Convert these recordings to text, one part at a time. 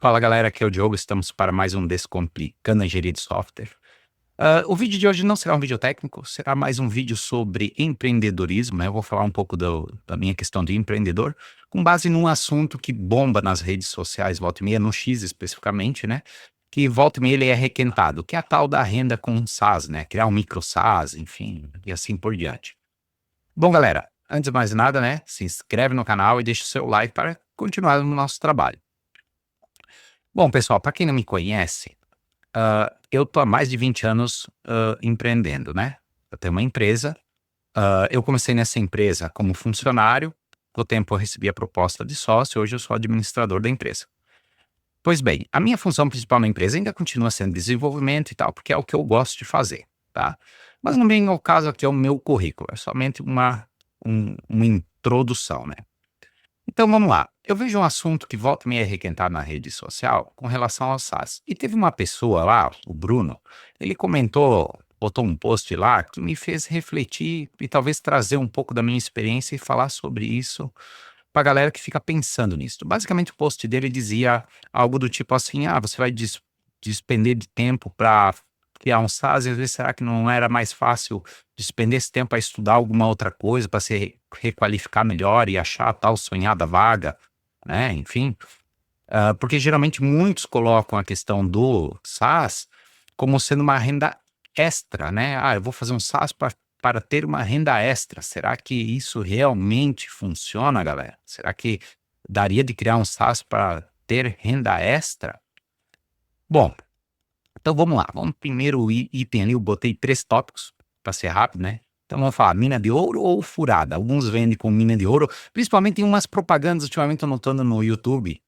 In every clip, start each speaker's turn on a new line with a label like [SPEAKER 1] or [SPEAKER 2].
[SPEAKER 1] Fala galera, aqui é o Diogo, estamos para mais um Descomplicando a Engenharia de Software. O vídeo de hoje não será um vídeo técnico, será mais um vídeo sobre empreendedorismo, né? Eu vou falar um pouco da minha questão de empreendedor, com base num assunto que bomba nas redes sociais, volta e meia, no X especificamente, né? Que volta e meia ele é requentado, que é a tal da renda com SaaS, né? Criar um micro SaaS, enfim, e assim por diante. Bom galera, antes de mais nada, né? Se inscreve no canal e deixa o seu like para continuar no nosso trabalho. Bom pessoal, para quem não me conhece, eu tô há mais de 20 anos, empreendendo, né. Eu tenho uma empresa, eu comecei nessa empresa como funcionário, com o tempo eu recebi a proposta de sócio, hoje eu sou administrador da empresa. Pois bem, a minha função principal na empresa ainda continua sendo desenvolvimento e tal, porque é o que eu gosto de fazer, tá. Mas não vem ao caso aqui é o meu currículo, é somente uma introdução, né. Então vamos lá. Eu vejo um assunto que volta e meia é requentado na rede social com relação ao SaaS. E teve uma pessoa lá, o Bruno, ele comentou, botou um post lá que me fez refletir e talvez trazer um pouco da minha experiência e falar sobre isso pra galera que fica pensando nisso. Basicamente o post dele dizia algo do tipo assim: "Ah, você vai despender de tempo para criar um SaaS, e às vezes será que não era mais fácil despender esse tempo a estudar alguma outra coisa para se requalificar melhor e achar a tal sonhada vaga", né, enfim. Porque geralmente muitos colocam a questão do SaaS como sendo uma renda extra, né. "Ah, eu vou fazer um SaaS para ter uma renda extra". Será que isso realmente funciona, galera? Será que daria de criar um SaaS para ter renda extra? Bom, então vamos lá, vamos primeiro item ali, eu botei 3 tópicos para ser rápido, né. Então vamos falar, mina de ouro ou furada? Alguns vendem com mina de ouro, principalmente em umas propagandas, ultimamente eu notando no YouTube,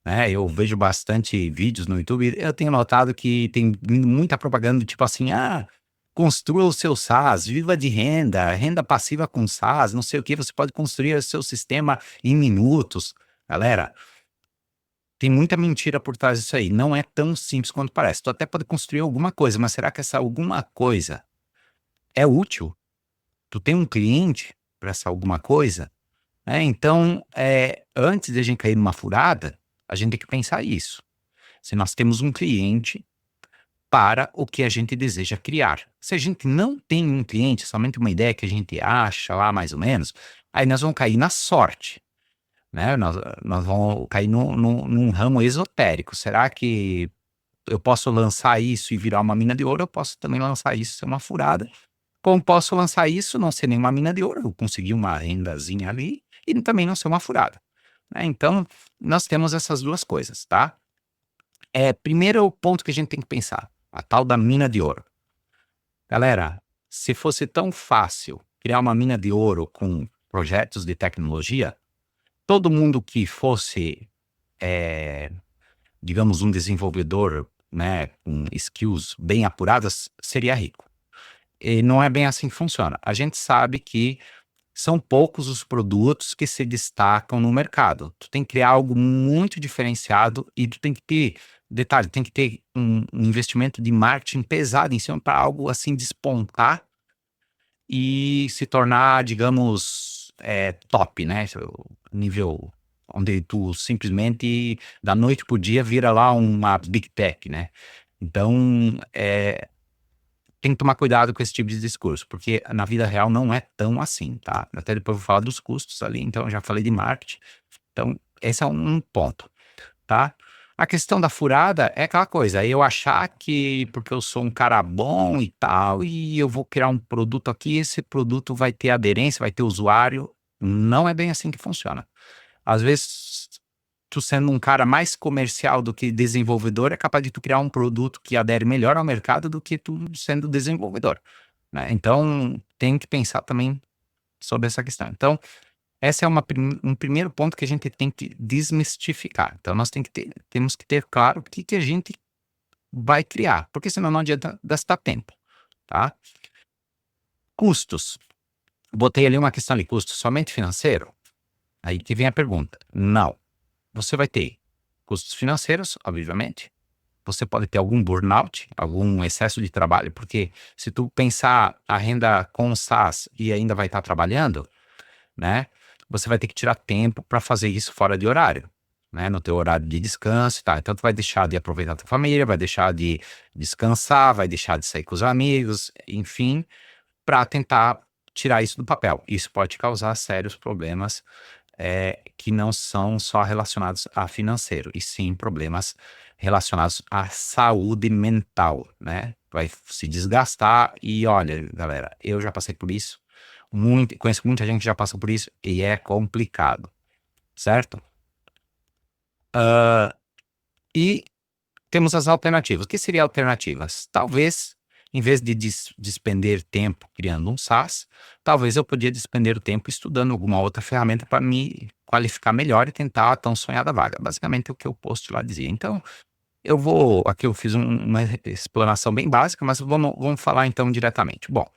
[SPEAKER 1] né, eu vejo bastante vídeos no YouTube, eu tenho notado que tem vindo muita propaganda, tipo assim: "Ah, construa o seu SaaS, viva de renda, renda passiva com SaaS, não sei o que, você pode construir o seu sistema em minutos". Galera, tem muita mentira por trás disso aí, não é tão simples quanto parece. Tu até pode construir alguma coisa, mas será que essa alguma coisa é útil? Tu tem um cliente para essa alguma coisa? Então, antes de a gente cair numa furada, a gente tem que pensar isso. Se nós temos um cliente para o que a gente deseja criar. Se a gente não tem um cliente, somente uma ideia que a gente acha lá mais ou menos, aí nós vamos cair na sorte, né? Nós vamos cair num ramo esotérico. Será que eu posso lançar isso e virar uma mina de ouro? Eu posso também lançar isso e ser uma furada. Como posso lançar isso, não ser nenhuma mina de ouro, eu conseguir uma rendazinha ali e também não ser uma furada, né? Então, nós temos essas duas coisas, tá? Primeiro ponto que a gente tem que pensar, a tal da mina de ouro. Galera, se fosse tão fácil criar uma mina de ouro com projetos de tecnologia, todo mundo que fosse, eh, digamos, um desenvolvedor, né, com skills bem apuradas, seria rico. E não é bem assim que funciona. A gente sabe que são poucos os produtos que se destacam no mercado. Tu tem que criar algo muito diferenciado e tu tem que ter detalhe, tem que ter um investimento de marketing pesado em cima para algo assim despontar e se tornar, digamos, top, né, nível onde tu simplesmente da noite para o dia vira lá uma big tech, né. Então, tem que tomar cuidado com esse tipo de discurso, porque na vida real não é tão assim, tá. Até depois eu vou falar dos custos ali, então eu já falei de marketing, então esse é um ponto, tá. A questão da furada é aquela coisa, eu achar que porque eu sou um cara bom e tal, e eu vou criar um produto aqui, esse produto vai ter aderência, vai ter usuário, não é bem assim que funciona. Às vezes, tu sendo um cara mais comercial do que desenvolvedor, é capaz de tu criar um produto que adere melhor ao mercado do que tu sendo desenvolvedor, né. Então, tem que pensar também sobre essa questão. Então, essa é um primeiro ponto que a gente tem que desmistificar. Então nós temos que ter claro o que que a gente vai criar, porque senão não adianta gastar tempo, tá. Custos, botei ali uma questão ali, custo somente financeiro? Aí que vem a pergunta, não. Você vai ter custos financeiros, obviamente, você pode ter algum burnout, algum excesso de trabalho, porque se tu pensar a renda com SaaS e ainda vai estar trabalhando, né, você vai ter que tirar tempo para fazer isso fora de horário. né, no teu horário de descanso e tal. Então tu vai deixar de aproveitar a tua família, vai deixar de descansar, vai deixar de sair com os amigos, enfim, para tentar tirar isso do papel. Isso pode causar sérios problemas, que não são só relacionados a financeiro, e sim problemas relacionados à saúde mental, né? Vai se desgastar e olha, galera, eu já passei por isso, conheço muita gente que já passou por isso e é complicado, certo? E temos as alternativas. O que seriam alternativas? Talvez, em vez de despender tempo criando um SaaS, talvez eu podia despender o tempo estudando alguma outra ferramenta para me qualificar melhor e tentar a tão sonhada vaga. Basicamente, é o que o post lá dizia. Então, aqui eu fiz uma explanação bem básica, mas vamos falar então diretamente. Bom,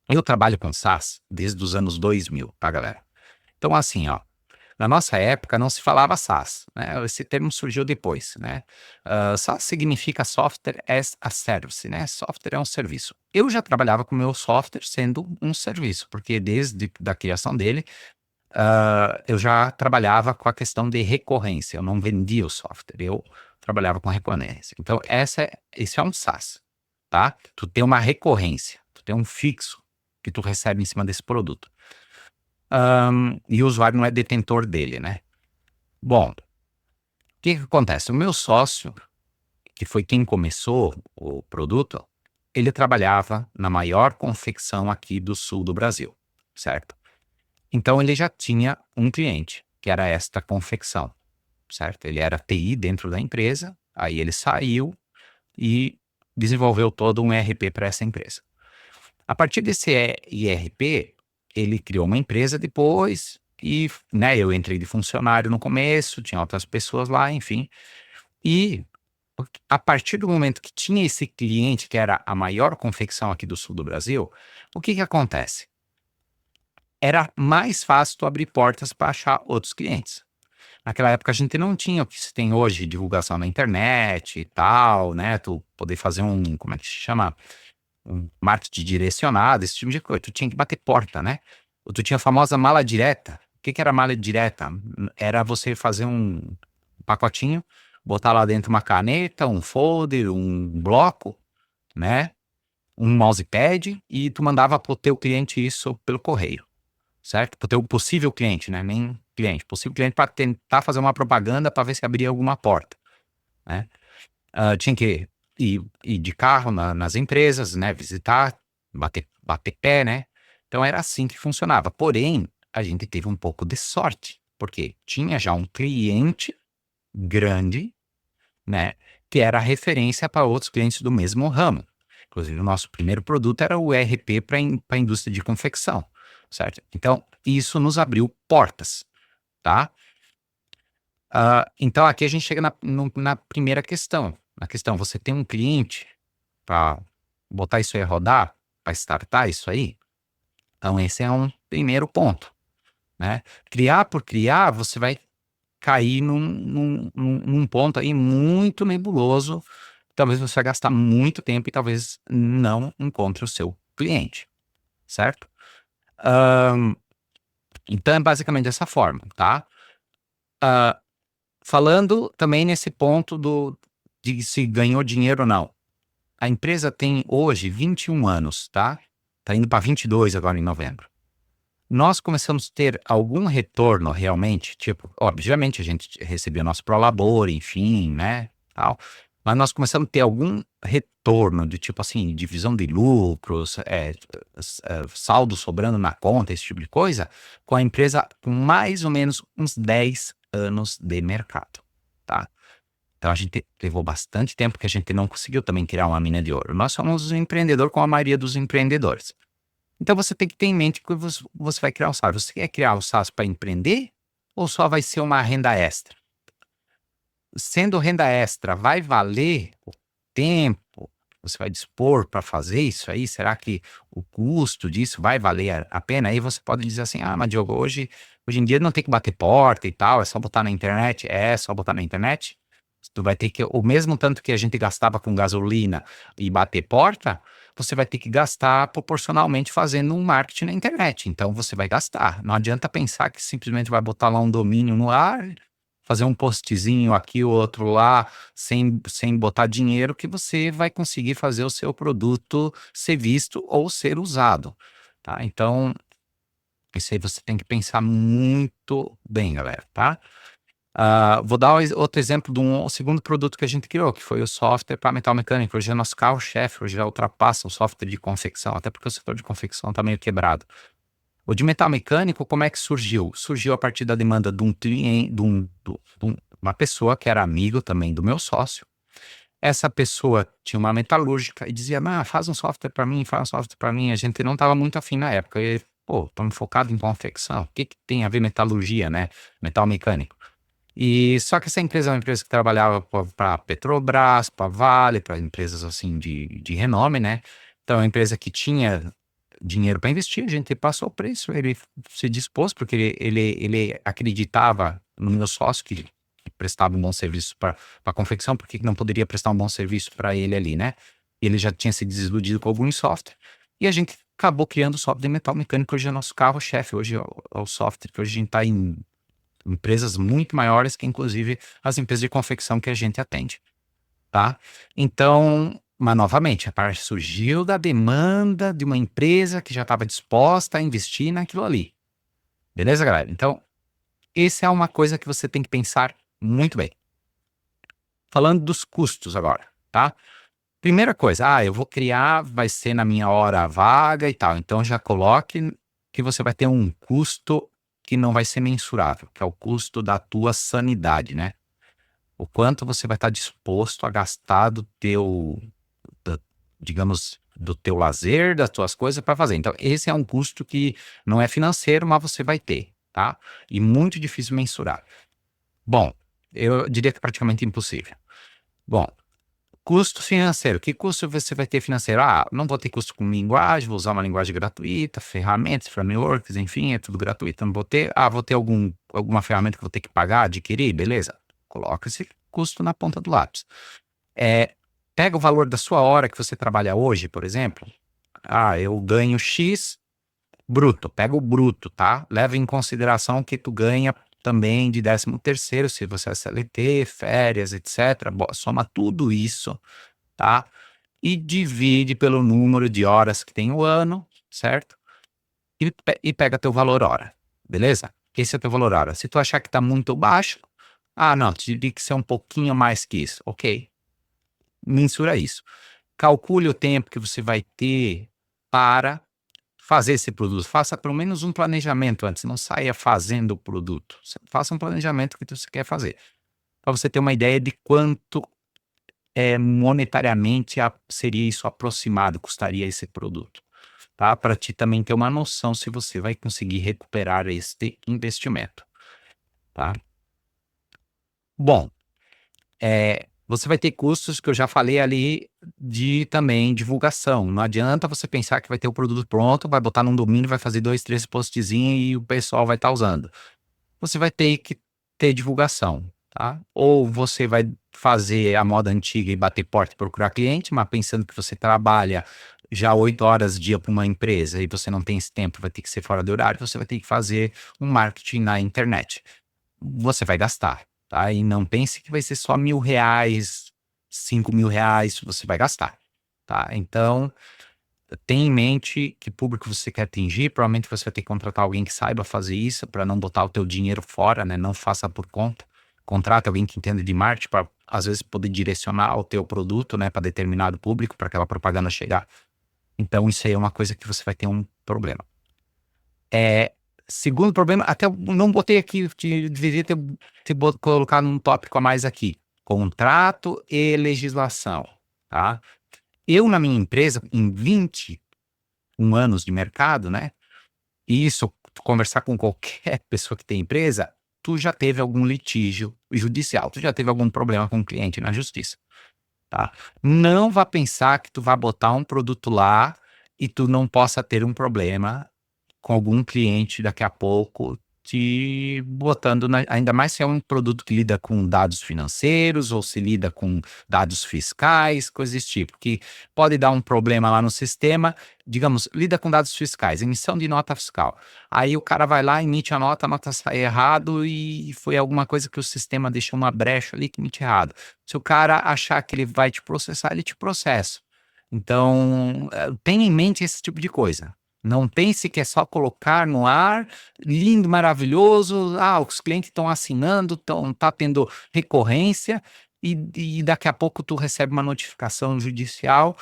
[SPEAKER 1] eu trabalho com SaaS desde os anos 2000, tá, galera? Então, assim, ó, na nossa época não se falava SaaS, né? Esse termo surgiu depois, né? SaaS significa Software as a Service, né? Software é um serviço. Eu já trabalhava com o meu software sendo um serviço, porque desde da criação dele, eu já trabalhava com a questão de recorrência. Eu não vendia o software, eu trabalhava com recorrência. Então, esse é um SaaS, tá? Tu tem uma recorrência, tu tem um fixo que tu recebe em cima desse produto. E o usuário não é detentor dele, né? Bom, o que acontece? O meu sócio, que foi quem começou o produto, ele trabalhava na maior confecção aqui do sul do Brasil, certo? Então ele já tinha um cliente, que era esta confecção, certo? Ele era TI dentro da empresa, aí ele saiu e desenvolveu todo um ERP para essa empresa. A partir desse ERP, ele criou uma empresa depois e, né, eu entrei de funcionário no começo, tinha outras pessoas lá, enfim. E a partir do momento que tinha esse cliente, que era a maior confecção aqui do sul do Brasil, o que que acontece? Era mais fácil tu abrir portas para achar outros clientes. Naquela época a gente não tinha o que se tem hoje, divulgação na internet e tal, né? Tu poder fazer como é que se chama? Um marketing direcionado, esse tipo de coisa. Tu tinha que bater porta, né? Ou tu tinha a famosa mala direta. O que que era mala direta? Era você fazer um pacotinho, botar lá dentro uma caneta, um folder, um bloco, né? Um mousepad e tu mandava pro teu cliente isso pelo correio, certo? Pro teu possível cliente, né? Nem cliente, possível cliente para tentar fazer uma propaganda para ver se abria alguma porta, né? Tinha que ir de carro nas empresas, né? Visitar, bater pé, né? Então era assim que funcionava. Porém, a gente teve um pouco de sorte, porque tinha já um cliente grande, né? Que era referência para outros clientes do mesmo ramo. Inclusive, o nosso primeiro produto era o ERP para a indústria de confecção, certo? Então, isso nos abriu portas, tá? Então, aqui a gente chega na primeira questão. Na questão, você tem um cliente para botar isso aí a rodar, para startar isso aí? Então, esse é um primeiro ponto, né? Criar por criar, você vai cair num ponto aí muito nebuloso. Talvez você vai gastar muito tempo e talvez não encontre o seu cliente, certo? Então, é basicamente dessa forma, tá? Falando também nesse ponto de se ganhou dinheiro ou não. A empresa tem hoje 21 anos, tá? Tá indo para 22 agora em novembro. Nós começamos a ter algum retorno realmente, tipo, obviamente a gente recebia nosso prolabore, enfim, né, tal, mas nós começamos a ter algum retorno de tipo assim, divisão de lucros, saldo sobrando na conta, esse tipo de coisa, com a empresa com mais ou menos uns 10 anos de mercado, tá? Então a gente levou bastante tempo que a gente não conseguiu também criar uma mina de ouro. Nós somos um empreendedor com a maioria dos empreendedores. Então você tem que ter em mente que você vai criar um SaaS. Você quer criar o SaaS para empreender ou só vai ser uma renda extra? Sendo renda extra, vai valer o tempo que você vai dispor para fazer isso aí? Será que o custo disso vai valer a pena? Aí você pode dizer assim, mas Diogo, hoje em dia não tem que bater porta e tal, é só botar na internet. É só botar na internet. Tu vai ter que, o mesmo tanto que a gente gastava com gasolina e bater porta, você vai ter que gastar proporcionalmente fazendo um marketing na internet. Então você vai gastar. Não adianta pensar que simplesmente vai botar lá um domínio no ar fazer um postzinho aqui, o outro lá, sem botar dinheiro, que você vai conseguir fazer o seu produto ser visto ou ser usado, tá? Então, isso aí você tem que pensar muito bem, galera, tá? Vou dar outro exemplo de um segundo produto que a gente criou, que foi o software para metal mecânico. Hoje é nosso carro-chefe, hoje já ultrapassa o software de confecção, até porque o setor de confecção está meio quebrado. O de metal mecânico, como é que surgiu? Surgiu a partir da demanda de um cliente, uma pessoa que era amigo também do meu sócio. Essa pessoa tinha uma metalúrgica e dizia, faz um software para mim, faz um software para mim. A gente não estava muito afim na época. E, pô, estamos focados em confecção. O que tem a ver metalurgia, né? Metal mecânico. E só que essa empresa é uma empresa que trabalhava para Petrobras, para Vale, para empresas assim de renome, né? Então, é uma empresa que tinha dinheiro para investir, a gente passou o preço, ele se dispôs, porque ele acreditava no meu sócio que prestava um bom serviço para a confecção, por que não poderia prestar um bom serviço para ele ali, né? Ele já tinha se desiludido com algum software, e a gente acabou criando o software de metal mecânico, hoje é nosso carro-chefe, hoje é o software que hoje a gente está em empresas muito maiores que inclusive as empresas de confecção que a gente atende, tá? Então, mas novamente, a parte surgiu da demanda de uma empresa que já estava disposta a investir naquilo ali. Beleza, galera? Então, essa é uma coisa que você tem que pensar muito bem. Falando dos custos agora, tá? Primeira coisa, eu vou criar, vai ser na minha hora vaga e tal. Então já coloque que você vai ter um custo que não vai ser mensurável, que é o custo da tua sanidade, né? O quanto você vai estar disposto a gastar digamos, do teu lazer, das tuas coisas para fazer. Então, esse é um custo que não é financeiro, mas você vai ter, tá? E muito difícil mensurar. Bom, eu diria que é praticamente impossível. Bom, custo financeiro. Que custo você vai ter financeiro? Não vou ter custo com linguagem, vou usar uma linguagem gratuita, ferramentas, frameworks, enfim, é tudo gratuito. Não vou ter, vou ter alguma ferramenta que vou ter que pagar, adquirir, beleza. Coloca esse custo na ponta do lápis. Pega o valor da sua hora que você trabalha hoje, por exemplo. Eu ganho X bruto. Pega o bruto, tá? Leva em consideração que tu ganha também de 13º, se você é CLT, férias, etc. Soma tudo isso, tá? E divide pelo número de horas que tem o ano, certo? E pega teu valor hora, beleza? Esse é teu valor hora. Se tu achar que tá muito baixo, não, teria que ser um pouquinho mais que isso. Ok, mensura isso. Calcule o tempo que você vai ter para fazer esse produto. Faça pelo menos um planejamento antes, não saia fazendo o produto. Faça um planejamento que você quer fazer, para você ter uma ideia de quanto monetariamente seria isso aproximado, custaria esse produto, tá? Para ti também ter uma noção se você vai conseguir recuperar este investimento, tá? Bom, você vai ter custos que eu já falei ali de também divulgação. Não adianta você pensar que vai ter o produto pronto, vai botar num domínio, vai fazer 2, 3 postzinhos e o pessoal vai estar usando. Você vai ter que ter divulgação, tá? Ou você vai fazer a moda antiga e bater porta e procurar cliente, mas pensando que você trabalha já 8 horas dia para uma empresa e você não tem esse tempo, vai ter que ser fora do horário, você vai ter que fazer um marketing na internet. Você vai gastar, tá? E não pense que vai ser só R$ 1.000, R$ 5.000, você vai gastar, tá? Então, tenha em mente que público você quer atingir, provavelmente você vai ter que contratar alguém que saiba fazer isso, para não botar o teu dinheiro fora, né? Não faça por conta. Contrate alguém que entenda de marketing, para às vezes poder direcionar o teu produto, né, para determinado público, para aquela propaganda chegar. Então, isso aí é uma coisa que você vai ter um problema. Segundo problema, até eu não botei aqui, deveria ter colocado um tópico a mais aqui: contrato e legislação, tá? Eu, na minha empresa, em 21 anos de mercado, né? E isso, tu conversar com qualquer pessoa que tem empresa, tu já teve algum litígio judicial, tu já teve algum problema com o cliente na justiça, tá? Não vá pensar que tu vai botar um produto lá e tu não possa ter um problema com algum cliente daqui a pouco, te botando ainda mais se é um produto que lida com dados financeiros ou se lida com dados fiscais, coisas desse tipo, que pode dar um problema lá no sistema, digamos, lida com dados fiscais, emissão de nota fiscal. Aí o cara vai lá, emite a nota sai errado e foi alguma coisa que o sistema deixou uma brecha ali que emite errado. Se o cara achar que ele vai te processar, ele te processa. Então, tenha em mente esse tipo de coisa. Não pense que é só colocar no ar, lindo, maravilhoso, os clientes estão assinando, tá tendo recorrência e daqui a pouco tu recebe uma notificação judicial,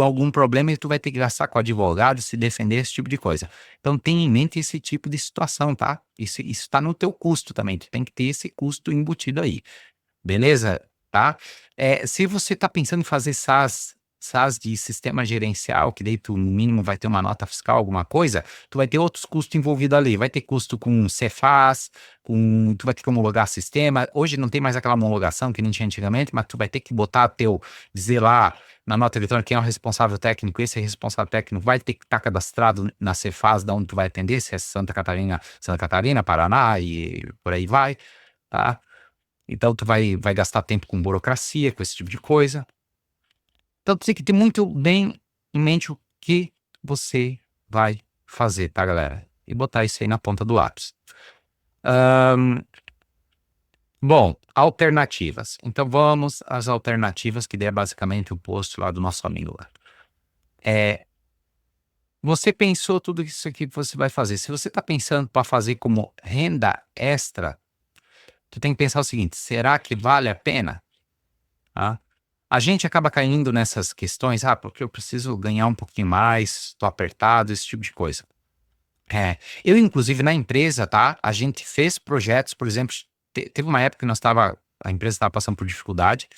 [SPEAKER 1] algum problema e tu vai ter que gastar com advogado, se defender, esse tipo de coisa. Então tenha em mente esse tipo de situação, tá? Isso está no teu custo também, tu tem que ter esse custo embutido aí. Beleza? Tá? Se você está pensando em fazer SaaS de sistema gerencial, que daí tu, no mínimo, vai ter uma nota fiscal, alguma coisa, tu vai ter outros custos envolvidos ali. Vai ter custo com Cefaz, tu vai ter que homologar sistema. Hoje não tem mais aquela homologação que nem tinha antigamente, mas tu vai ter que dizer lá na nota eletrônica quem é o responsável técnico. Esse responsável técnico vai ter que estar cadastrado na Cefaz, da onde tu vai atender, se é Santa Catarina, Paraná e por aí vai, tá? Então tu vai gastar tempo com burocracia, com esse tipo de coisa. Então tu tem que ter muito bem em mente o que você vai fazer, tá, galera? E botar isso aí na ponta do lápis. Bom, alternativas. Então vamos às alternativas, que daí é basicamente o post lá do nosso amigo lá. Você pensou tudo isso aqui que você vai fazer. Se você está pensando para fazer como renda extra, tu tem que pensar o seguinte: será que vale a pena? Tá? A gente acaba caindo nessas questões, porque eu preciso ganhar um pouquinho mais, tô apertado, esse tipo de coisa. Eu inclusive na empresa, tá, a gente fez projetos, por exemplo, teve uma época que a empresa estava passando por dificuldade,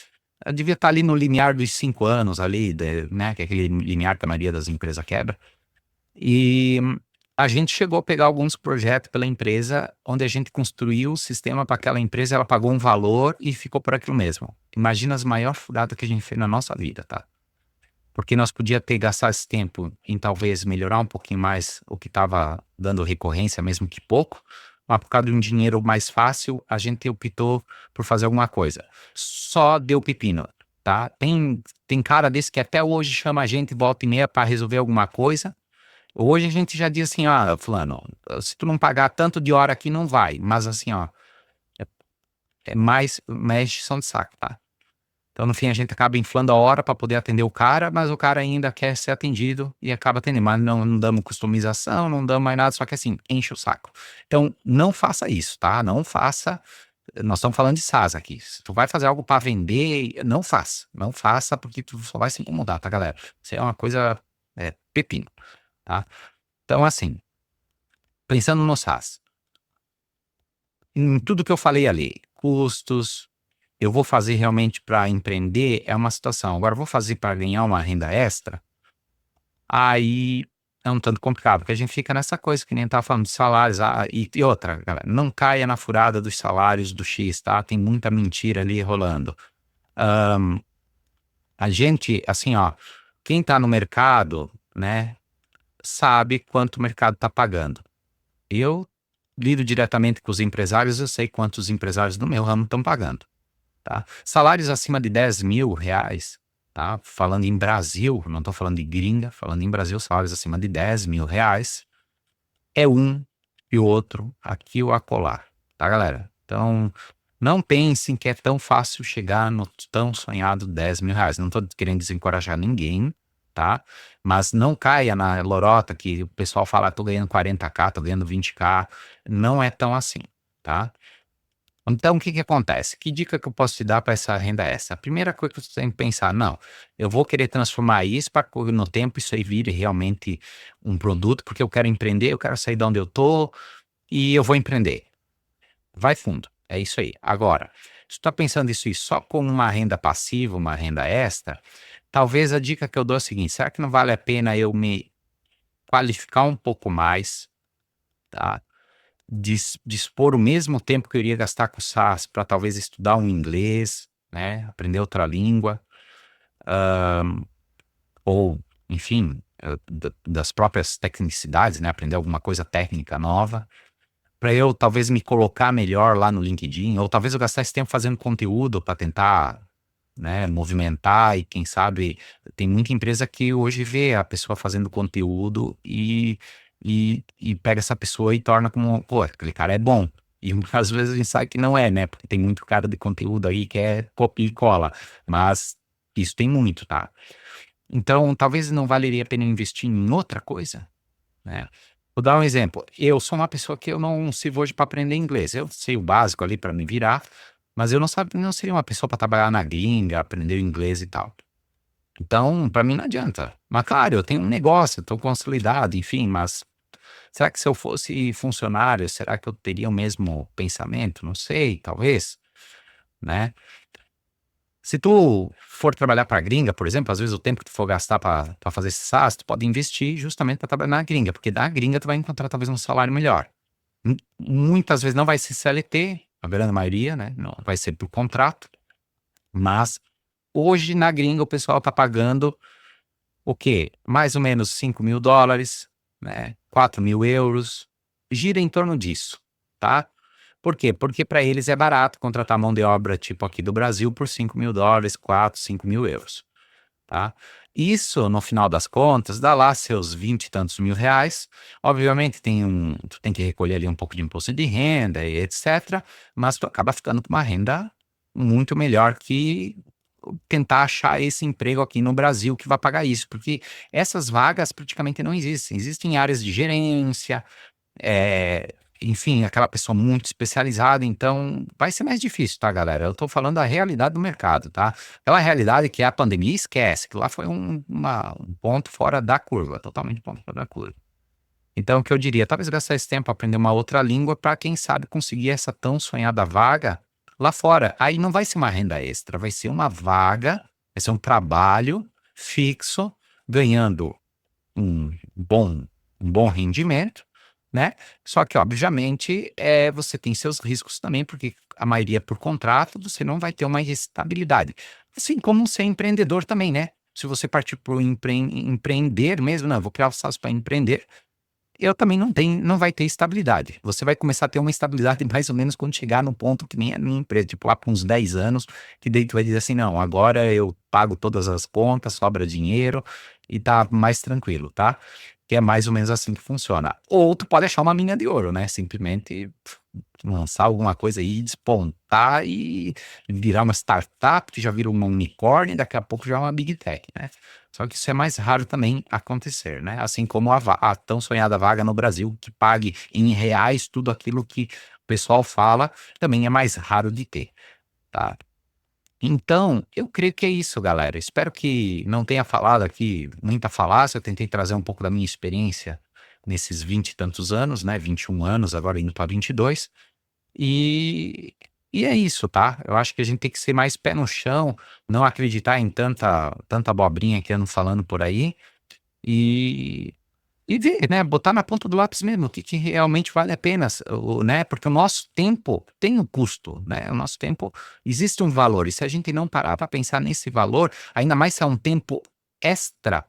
[SPEAKER 1] eu devia estar ali no limiar dos 5 anos ali, né, que é aquele limiar que a maioria das empresas quebra, e a gente chegou a pegar alguns projetos pela empresa, onde a gente construiu o sistema para aquela empresa, ela pagou um valor e ficou por aquilo mesmo. Imagina as maiores furadas que a gente fez na nossa vida, tá? Porque nós podíamos ter gastado esse tempo em talvez melhorar um pouquinho mais o que estava dando recorrência, mesmo que pouco, mas por causa de um dinheiro mais fácil, a gente optou por fazer alguma coisa. Só deu pepino, tá? Tem cara desse que até hoje chama a gente volta e meia para resolver alguma coisa. Hoje a gente já diz assim, fulano, se tu não pagar tanto de hora aqui, não vai. Mas assim, é, é mais encheção de saco, tá? Então, no fim, a gente acaba inflando a hora para poder atender o cara, mas o cara ainda quer ser atendido e acaba atendendo. Mas não damos customização, não damos mais nada, só que assim, enche o saco. Então, não faça isso, tá? Não faça. Nós estamos falando de SaaS aqui. Se tu vai fazer algo para vender, não faça. Não faça, porque tu só vai se incomodar, tá, galera? Isso é uma coisa pepino, tá? Então, assim, pensando no SaaS, em tudo que eu falei ali, custos, eu vou fazer realmente para empreender, é uma situação. Agora, eu vou fazer para ganhar uma renda extra, aí é um tanto complicado, porque a gente fica nessa coisa que nem estava falando de salários. E outra, galera, não caia na furada dos salários do X, tá? Tem muita mentira ali rolando. A gente, assim, quem tá no mercado, né, sabe quanto o mercado tá pagando. Eu lido diretamente com os empresários, eu sei quanto os empresários do meu ramo estão pagando. Tá? Salários acima de 10 mil reais, tá? Falando em Brasil, não estou falando de gringa, falando em Brasil, salários acima de 10 mil reais, é um e o outro aqui ou acolá, tá, galera? Então, não pensem que é tão fácil chegar no tão sonhado 10 mil reais. Não estou querendo desencorajar ninguém, tá? Mas não caia na lorota que o pessoal fala, tô ganhando 40k, tô ganhando 20k. Não é tão assim, tá? Então, o que que acontece? Que dica que eu posso te dar para essa renda extra? A primeira coisa que você tem que pensar, não, eu vou querer transformar isso para no tempo isso aí vire realmente um produto, porque eu quero empreender, eu quero sair de onde eu tô e eu vou empreender. Vai fundo, é isso aí. Agora, se tu tá pensando isso aí só como uma renda passiva, uma renda extra, talvez a dica que eu dou é a seguinte: será que não vale a pena eu me qualificar um pouco mais, tá? Dispor o mesmo tempo que eu iria gastar com o SaaS para talvez estudar um inglês, né, aprender outra língua, ou, enfim, das próprias tecnicidades, né, aprender alguma coisa técnica nova, para eu talvez me colocar melhor lá no LinkedIn, ou talvez eu gastar esse tempo fazendo conteúdo para tentar, né, movimentar e quem sabe tem muita empresa que hoje vê a pessoa fazendo conteúdo e pega essa pessoa e torna como, pô, aquele cara é bom. E às vezes a gente sabe que não é, né? Porque tem muito cara de conteúdo aí que é copia e cola, mas isso tem muito, tá? Então, talvez não valeria a pena investir em outra coisa, né? Vou dar um exemplo. Eu sou uma pessoa que eu não sirvo hoje para aprender inglês. Eu sei o básico ali para me virar, mas eu não seria uma pessoa para trabalhar na gringa, aprender inglês e tal. Então, para mim não adianta. Mas claro, eu tenho um negócio, estou consolidado, enfim, mas será que se eu fosse funcionário, será que eu teria o mesmo pensamento? Não sei, talvez, né? Se tu for trabalhar para gringa, por exemplo, às vezes o tempo que tu for gastar para fazer esse SaaS, tu pode investir justamente para trabalhar na gringa, porque da gringa tu vai encontrar talvez um salário melhor. Muitas vezes não vai ser CLT, a grande maioria, né? Não vai ser por contrato, mas hoje na gringa o pessoal tá pagando o quê? Mais ou menos US$ 5.000, né? 4.000 euros, gira em torno disso, tá? Por quê? Porque para eles é barato contratar mão de obra tipo aqui do Brasil por US$ 5.000, 4, 5.000, tá? Isso, no final das contas, dá lá seus 20 e tantos mil reais. Obviamente, tu tem que recolher ali um pouco de imposto de renda e etc. Mas tu acaba ficando com uma renda muito melhor que tentar achar esse emprego aqui no Brasil que vai pagar isso, porque essas vagas praticamente não existem. Existem áreas de gerência, enfim, aquela pessoa muito especializada, então vai ser mais difícil, tá, galera? Eu tô falando da realidade do mercado, tá? Aquela realidade que é a pandemia, esquece, que lá foi um ponto fora da curva, totalmente ponto fora da curva. Então, o que eu diria, talvez gastar esse tempo aprender uma outra língua para quem sabe conseguir essa tão sonhada vaga lá fora. Aí não vai ser uma renda extra, vai ser uma vaga, vai ser um trabalho fixo, ganhando um bom, um bom rendimento, né? Só que, obviamente, você tem seus riscos também, porque a maioria é por contrato, você não vai ter uma estabilidade. Assim como ser empreendedor também, né? Se você partir para o empreender mesmo, não, eu vou criar o SaaS para empreender, eu também não vai ter estabilidade. Você vai começar a ter uma estabilidade mais ou menos quando chegar no ponto que nem a minha empresa, tipo lá com uns 10 anos, que daí tu vai dizer assim, não, agora eu pago todas as contas, sobra dinheiro e tá mais tranquilo, tá? Que é mais ou menos assim que funciona. Ou tu pode achar uma mina de ouro, né? Simplesmente lançar alguma coisa aí, despontar e virar uma startup, que já vira uma unicórnio, e daqui a pouco já é uma big tech, né? Só que isso é mais raro também acontecer, né? Assim como a tão sonhada vaga no Brasil, que pague em reais tudo aquilo que o pessoal fala, também é mais raro de ter, tá? Então, eu creio que é isso, galera. Espero que não tenha falado aqui muita falácia. Eu tentei trazer um pouco da minha experiência nesses 20 e tantos anos, né? 21 anos, agora indo para 22. E, e é isso, tá? Eu acho que a gente tem que ser mais pé no chão, não acreditar em tanta abobrinha que andam falando por aí e, e ver, né? Botar na ponta do lápis mesmo o que realmente vale a pena, né? Porque o nosso tempo tem um custo, né? O nosso tempo existe um valor, e se a gente não parar para pensar nesse valor, ainda mais se é um tempo extra,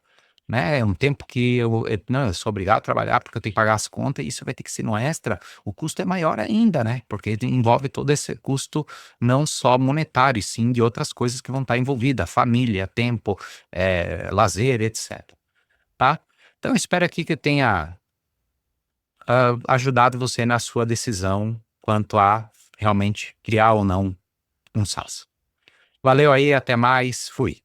[SPEAKER 1] né? É um tempo que não, eu sou obrigado a trabalhar porque eu tenho que pagar as contas, e isso vai ter que ser no extra, o custo é maior ainda, né? Porque envolve todo esse custo, não só monetário, e sim de outras coisas que vão estar envolvidas, família, tempo, lazer, etc. Tá? Então, eu espero aqui que eu tenha ajudado você na sua decisão quanto a realmente criar ou não um SaaS. Valeu aí, até mais, fui.